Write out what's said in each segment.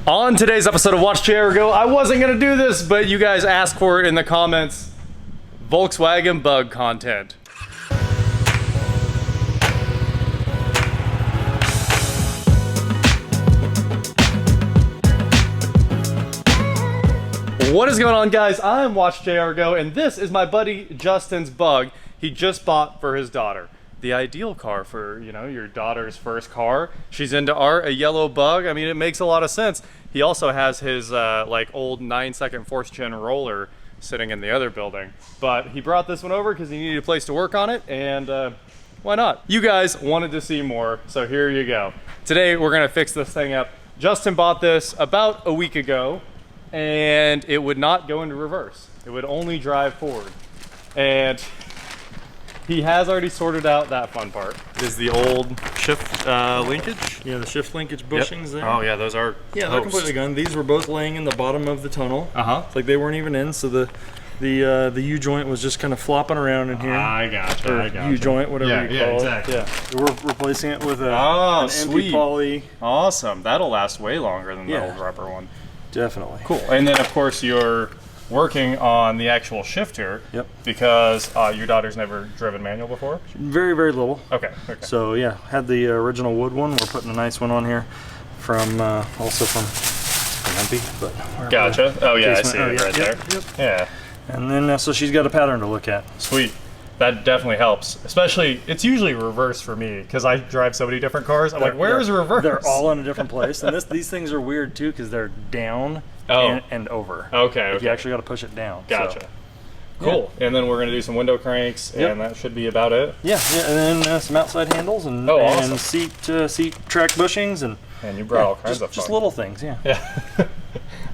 On today's episode of Watch Chair Go, I wasn't gonna do this, but you guys asked for it in the comments. Volkswagen bug content. What is going on, guys? I'm Watch JR Go, and this is my buddy Justin's bug he just bought for his daughter. The ideal car for, you know, your daughter's first car. She's into art, a yellow bug. I mean, it makes a lot of sense. He also has his like old 9-second 4th gen roller sitting in the other building. But he brought this one over because he needed a place to work on it, and why not? You guys wanted to see more, so here you go. Today, we're gonna fix this thing up. Justin bought this about a week ago, and it would not go into reverse. It would only drive forward. And he has already sorted out that fun part. Is the old shift linkage? Yeah, the shift linkage bushings there. Oh yeah, those are they're completely gone. These were both laying in the bottom of the tunnel. It's like they weren't even in, so the U-joint was just kind of flopping around in here. I gotcha. U-joint, whatever you call exactly. it. Yeah, we're replacing it with an sweet. empty poly. Awesome, that'll last way longer than the old rubber one. Definitely. Cool, and then of course you're working on the actual shifter. Yep. Because your daughter's never driven manual before? Very, very little. Okay. So yeah, had the original wood one. We're putting a nice one on here from, also from Empty. But gotcha. Oh yeah, I see it right there. Yep. Yeah. And then, so she's got a pattern to look at. Sweet. That definitely helps. Especially, it's usually reverse for me, because I drive so many different cars. I'm like, where's reverse? They're all in a different place. And these things are weird too, because they're down and over. Okay. You actually got to push it down. Gotcha. So. Cool. Yeah. And then we're going to do some window cranks, and that should be about it. Yeah, and then some outside handles and, awesome. and seat track bushings. And you brought all kinds of fun. Just little things, yeah.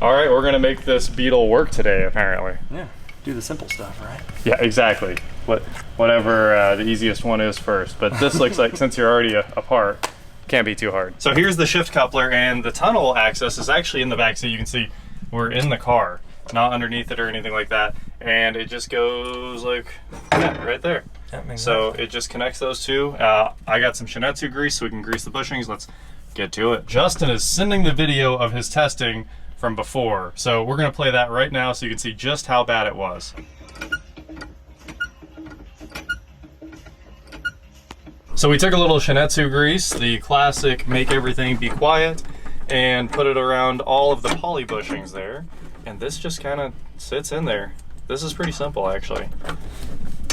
All right, we're going to make this Beetle work today, apparently. Yeah. Do the simple stuff, right? Yeah, exactly. Whatever the easiest one is first. But this looks like, since you're already apart, can't be too hard. So here's the shift coupler, and the tunnel access is actually in the back, so you can see we're in the car, not underneath it or anything like that. And it just goes like that right there. So it just connects those two. I got some Shin-Etsu grease so we can grease the bushings. Let's get to it. Justin is sending the video of his testing from before, so we're gonna play that right now so you can see just how bad it was. So we took a little Shin-Etsu grease, the classic make everything be quiet, and put it around all of the poly bushings there, and this just kind of sits in there. This is pretty simple, actually.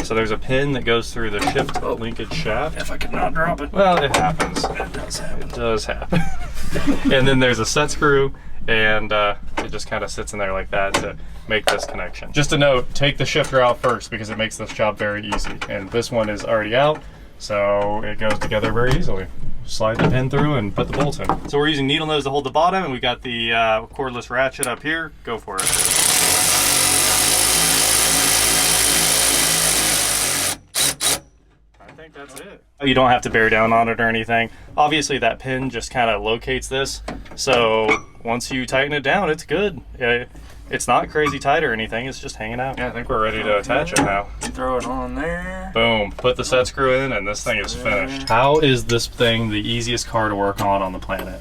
So there's a pin that goes through the shift linkage shaft. If I could not drop it. Well, it happens. It does happen. It does happen. And then there's a set screw, and it just kind of sits in there like that to make this connection. Just a note, take the shifter out first because it makes this job very easy. And this one is already out, so it goes together very easily. Slide the pin through and put the bolts in. So we're using needle nose to hold the bottom, and we got the cordless ratchet up here. Go for it. I think that's it. You don't have to bear down on it or anything. Obviously that pin just kind of locates this, so once you tighten it down, it's good. It's not crazy tight or anything, it's just hanging out. Yeah, I think we're ready to attach it now. Throw it on there. Boom, put the set screw in, and this thing is finished. How is this thing the easiest car to work on the planet?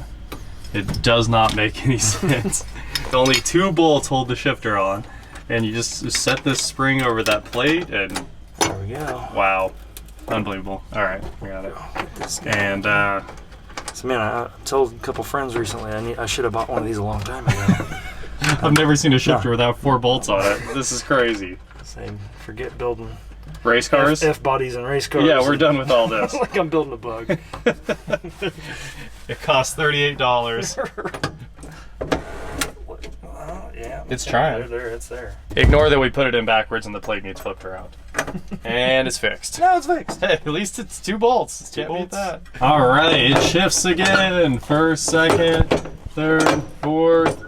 It does not make any sense. Only 2 bolts hold the shifter on, and you just set this spring over that plate, and there we go. Wow. Unbelievable. All right, we got it. And so man, I told a couple friends recently I should have bought one of these a long time ago. I've never seen a shifter without 4 bolts on it. This is crazy. Same. Forget building race cars, F bodies and race cars. Yeah, we're done with all this. Like I'm building a bug. It costs $38. Yeah, it's trying. It's there. Ignore that we put it in backwards and the plate needs flipped around. And it's fixed. No, it's fixed. Hey, at least it's 2 bolts. It's 2 bolts. That. All right, it shifts again. First, second, third, fourth.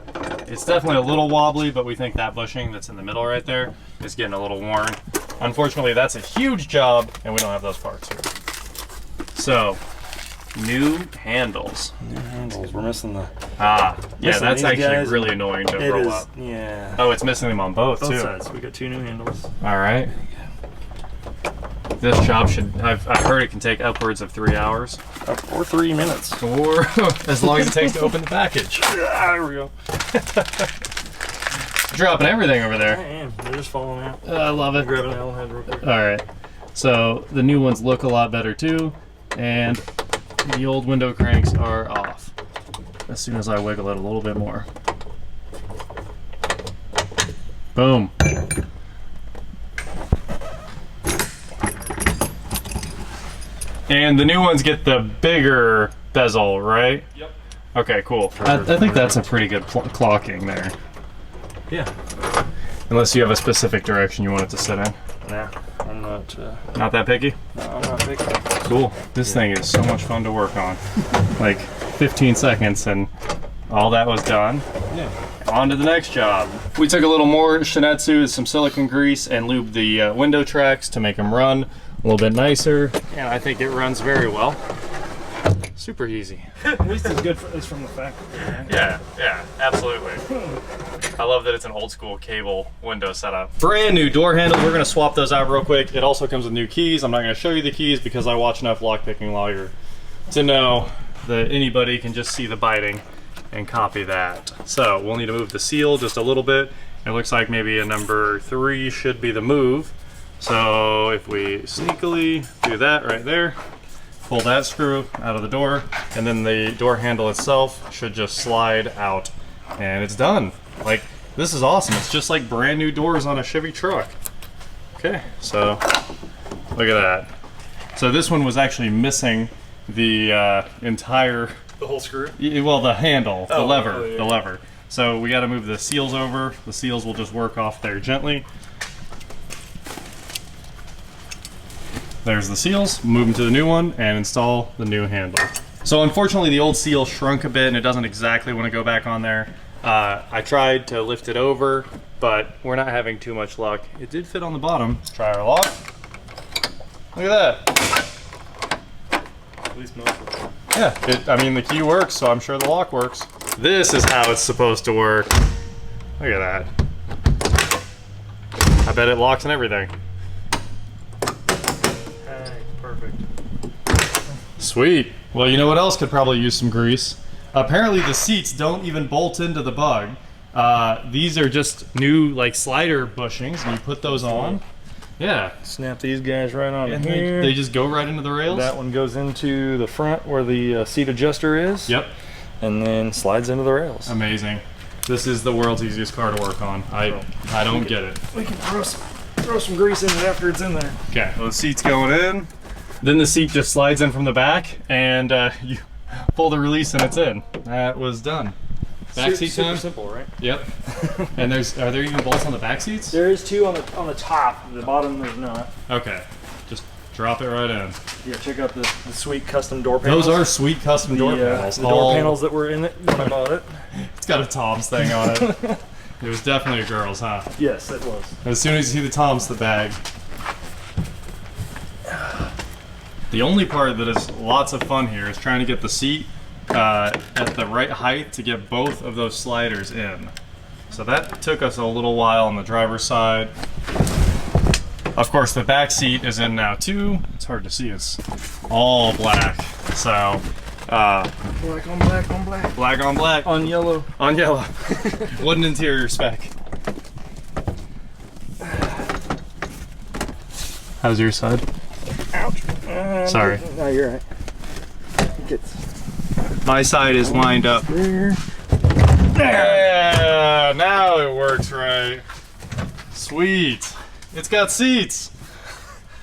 It's definitely a little wobbly, but we think that bushing that's in the middle right there is getting a little worn. Unfortunately, that's a huge job, and we don't have those parts here. So, new handles. New handles. We're missing the... yeah, that's actually really annoying to roll up. Yeah. Oh, it's missing them on both too. Both sides. We got 2 new handles. All right. This job should, I've heard it can take upwards of 3 hours. Or 3 minutes. Or as long as it takes to open the package. There we go. Dropping everything over there. I am. They're just falling out. I love it. Grab an Allen head real quick. All right. So the new ones look a lot better too. And the old window cranks are off. As soon as I wiggle it a little bit more. Boom. And the new ones get the bigger bezel, right? Yep. Okay, cool. I think that's a pretty good clocking there. Yeah. Unless you have a specific direction you want it to sit in. Nah, I'm not. Not that picky? No, I'm not picky. Cool. This thing is so much fun to work on. Like 15 seconds and all that was done. Yeah. On to the next job. We took a little more Shinetsu, some silicone grease, and lubed the window tracks to make them run a little bit nicer. And I think it runs very well. Super easy. At least it's good, at least from the factory. Right? Yeah, absolutely. I love that it's an old school cable window setup. Brand new door handles. We're gonna swap those out real quick. It also comes with new keys. I'm not gonna show you the keys because I watch enough lockpicking lawyer to know that anybody can just see the biting and copy that. So we'll need to move the seal just a little bit. It looks like maybe a number 3 should be the move. So if we sneakily do that right there, pull that screw out of the door, and then the door handle itself should just slide out, and it's done. Like, this is awesome. It's just like brand new doors on a Chevy truck. Okay, so look at that. So this one was actually missing the entire... The whole screw? Well, the handle, the lever, oh, yeah. the lever. So we got to move the seals over. The seals will just work off there gently. There's the seals. Move them to the new one and install the new handle. So unfortunately, the old seal shrunk a bit and it doesn't exactly want to go back on there. I tried to lift it over, but we're not having too much luck. It did fit on the bottom. Let's try our lock. Look at that. At least most of it. Yeah, I mean, the key works, so I'm sure the lock works. This is how it's supposed to work. Look at that. I bet it locks and everything. Hey, perfect. Sweet. Well, you know what else could probably use some grease? Apparently the seats don't even bolt into the bug. These are just new like slider bushings, and you put those on. Yeah. Snap these guys right on And here. they just go right into the rails? That one goes into the front where the seat adjuster is. Yep. And then slides into the rails. Amazing. This is the world's easiest car to work on. I don't get it. We can throw some grease in it after it's in there. Okay, well, the seat's going in. Then the seat just slides in from the back, and you pull the release and it's in. That was done. Back seat time? Super simple, right? Yep. And are there even bolts on the back seats? There is 2 on the top. The bottom there's not. Okay. Just drop it right in. Yeah, check out the sweet custom door panels. Those are sweet custom door panels. The door panels that were in it when I bought it. It's got a Tom's thing on it. It was definitely a girl's, huh? Yes, it was. As soon as you see the Tom's, the bag. The only part that is lots of fun here is trying to get the seat at the right height to get both of those sliders in. So that took us a little while on the driver's side. Of course, the back seat is in now too. It's hard to see, it's all black. So, Black on black on black. black on black. On yellow. On yellow. What an interior spec. How's your side? Ouch. Sorry. No, you're right. My side is lined up. There. Yeah, now it works right. Sweet. It's got seats.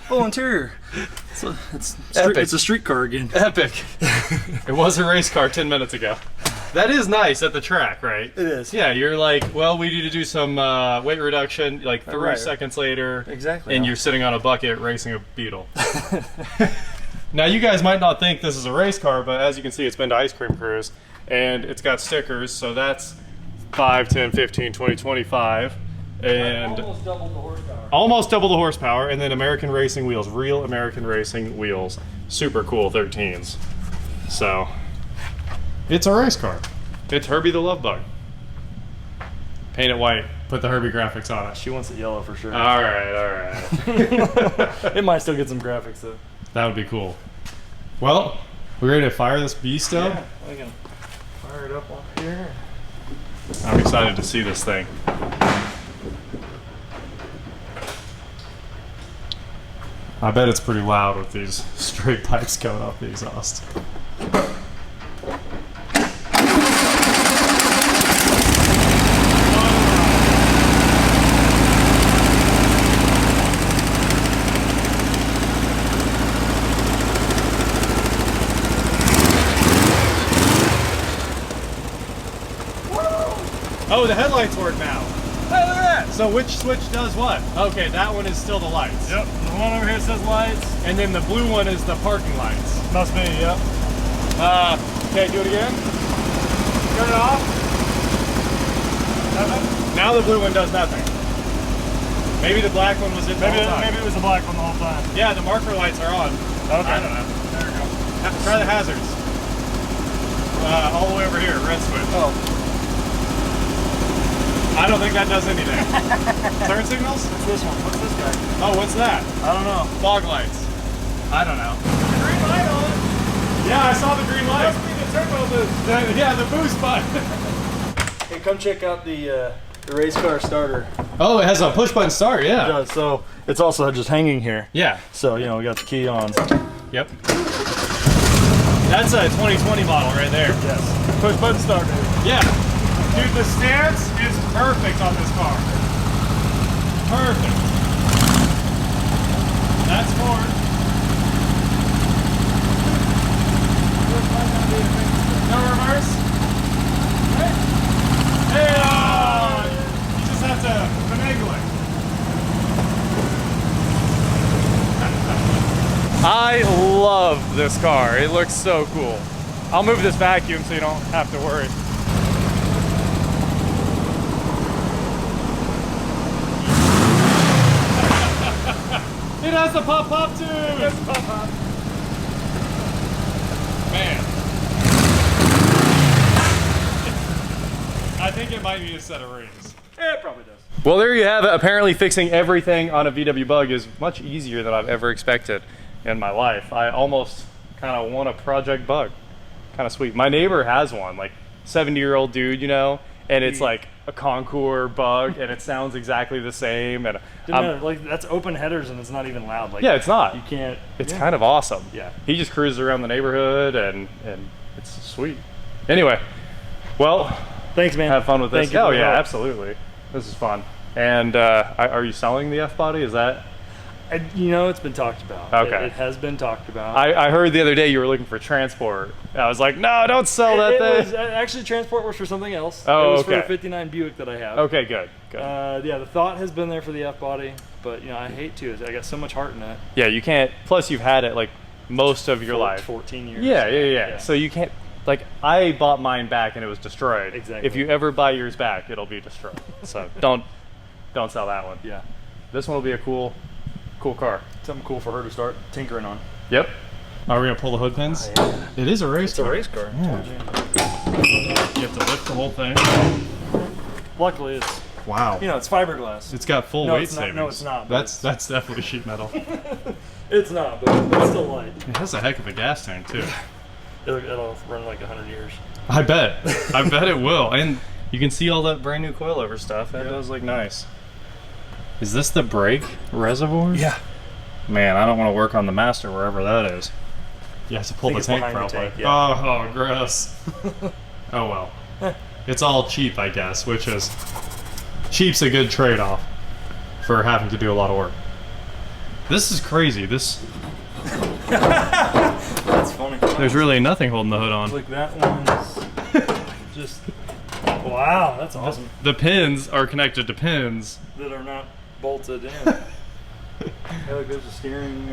Oh, interior. It's a street car again. Epic. It was a race car 10 minutes ago. That is nice at the track, right? It is. Yeah, you're like, well, we need to do some weight reduction, like 3 seconds later. Exactly. And you're sitting on a bucket racing a Beetle. Now, you guys might not think this is a race car, but as you can see, it's been to Ice Cream Cruise, and it's got stickers, so that's 5, 10, 15, 20, 25, and almost double the horsepower. almost double the horsepower, and then American Racing wheels, real American Racing wheels. Super cool 13s. So, it's a race car. It's Herbie the Love Bug. Paint it white. Put the Herbie graphics on it. She wants it yellow for sure. All right. It might still get some graphics though. That would be cool. Well, we ready to fire this beast up? Yeah, I can fire it up on here. I'm excited to see this thing. I bet it's pretty loud with these straight pipes coming off the exhaust. Oh, the headlights work now. Hey, look at that! So which switch does what? Okay, that one is still the lights. Yep, the one over here says lights. And then the blue one is the parking lights. Must be, yep. Okay, do it again. Turn it off. Nothing? Now the blue one does nothing. Maybe the black one was it the whole time. Maybe it was the black one the whole time. Yeah, the marker lights are on. Okay. I don't know. There we go. Try the hazards. All the way over here, red switch. Oh. I don't think that does anything. Turn signals? What's this one? What's this guy? Oh, what's that? I don't know. Fog lights. I don't know. Green light on. Yeah, I saw the green light. Must be the turbo boost. Yeah, the boost button. Hey, come check out the race car starter. Oh, it has a push button start, It does. So it's also just hanging here. Yeah. So, you know, we got the key on. Yep. That's a 2020 model right there. Yes. Push button starter. Yeah. Dude, the stance is perfect on this car. Perfect. That's forward. No reverse. Hey, you just have to finagle it. I love this car. It looks so cool. I'll move this vacuum so you don't have to worry. It has a pop-pop too! It has a pop-pop. Man. I think it might need a set of rings. Yeah, it probably does. Well, there you have it. Apparently fixing everything on a VW Bug is much easier than I've ever expected in my life. I almost kind of want a Project Bug. Kind of sweet. My neighbor has one, like 70-year-old dude, you know, and it's like a Concours Bug, and it sounds exactly the same. And like that's open headers, and it's not even loud. Like yeah, it's not. You can't. It's kind of awesome. Yeah. He just cruises around the neighborhood, and it's sweet. Anyway, well, thanks, man. have fun with this. Thank you Oh for the yeah, help. absolutely. This is fun. And are you selling the F-body? Is that? You know, it's been talked about. Okay. It has been talked about. I heard the other day you were looking for transport. I was like, no, don't sell that It thing. was, actually, transport was for something else. Oh, it was okay. for a 59 Buick that I have. Okay, good. Yeah, the thought has been there for the F-body, but you know, I hate to. I got so much heart in it. Yeah, you can't. Plus, you've had it like most of your life. 14 years. Yeah. So you can't. Like, I bought mine back and it was destroyed. Exactly. If you ever buy yours back, it'll be destroyed. So don't sell that one. Yeah. This one will be a cool car. Something cool for her to start tinkering on. Yep. Are we gonna pull the hood pins? Yeah. It is a race car. It's a race car. Yeah. You have to lift the whole thing. Luckily, it's Wow. it's fiberglass. It's got full No, weight it's not. savings. No, it's not, but That's definitely sheet metal. It's not, but it's still light. It has a heck of a gas tank too. It'll run like 100 years. I bet. I bet it will. And you can see all that brand new coilover stuff. That does look nice. Is this the brake reservoir? Yeah. Man, I don't want to work on the master wherever that is. You have to pull the it's tank behind the probably. tank, yeah. Oh, gross. Oh well. It's all cheap, I guess, which is cheap's a good trade-off for having to do a lot of work. This is crazy. This That's funny. there's really nothing holding the hood on. Look, that one's just wow. That's awesome. The pins are connected to pins. That are not bolted in. Yeah, look, there's a steering.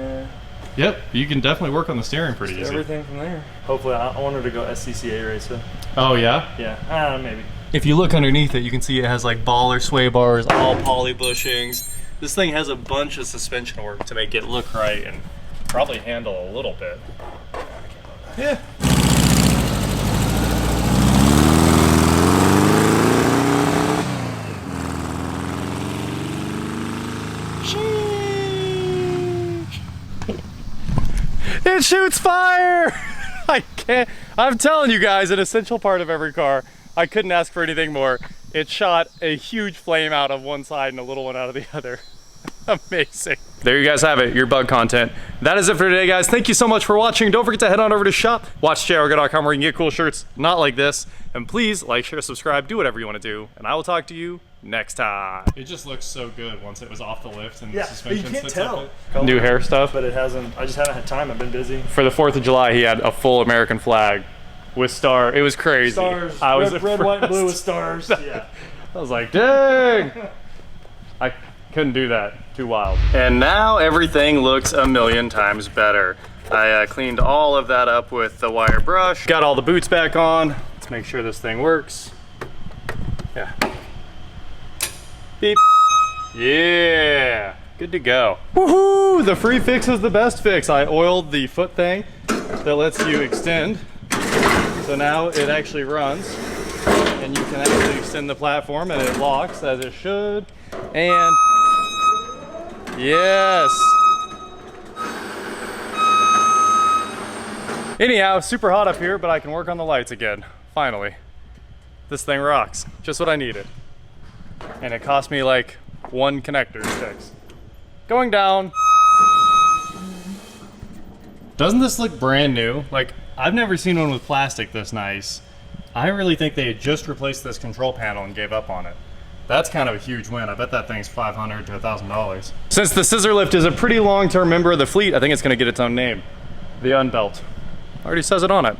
Yep, you can definitely work on the steering pretty easy. Everything from there. Hopefully, I want her to go SCCA race it. Oh yeah? Yeah, maybe. If you look underneath it, you can see it has like baller sway bars, all poly bushings. This thing has a bunch of suspension work to make it look right and probably handle a little bit. Yeah. It shoots fire! I can't, I'm telling you guys, an essential part of every car. I couldn't ask for anything more. It shot a huge flame out of one side and a little one out of the other. Amazing. There you guys have it, your bug content. That is it for today, guys. Thank you so much for watching. Don't forget to head on over to shop, watchjargo.com, where you can get cool shirts not like this. And please like, share, subscribe, do whatever you want to do. And I will talk to you next time. It just looks so good once it was off the lift and the suspension sits up it. New hair stuff. But it hasn't, I just haven't had time. I've been busy. For the 4th of July, he had a full American flag with star. It was crazy. Stars. I was red, white, and blue with stars. Yeah. I was like, dang. I couldn't do that. Too wild. And now everything looks a million times better. I cleaned all of that up with the wire brush. Got all the boots back on. Let's make sure this thing works. Yeah. Beep. Yeah. Good to go. Woohoo! The free fix is the best fix. I oiled the foot thing that lets you extend. So now it actually runs. And you can actually extend the platform and it locks as it should. And yes. Anyhow, super hot up here, but I can work on the lights again. Finally. This thing rocks. Just what I needed. And it cost me like 1 connector to fix. Going down. Doesn't this look brand new? Like, I've never seen one with plastic this nice. I really think they had just replaced this control panel and gave up on it. That's kind of a huge win. I bet that thing's $500 to $1,000. Since the scissor lift is a pretty long-term member of the fleet, I think it's gonna get its own name. The Unbelt. Already says it on it.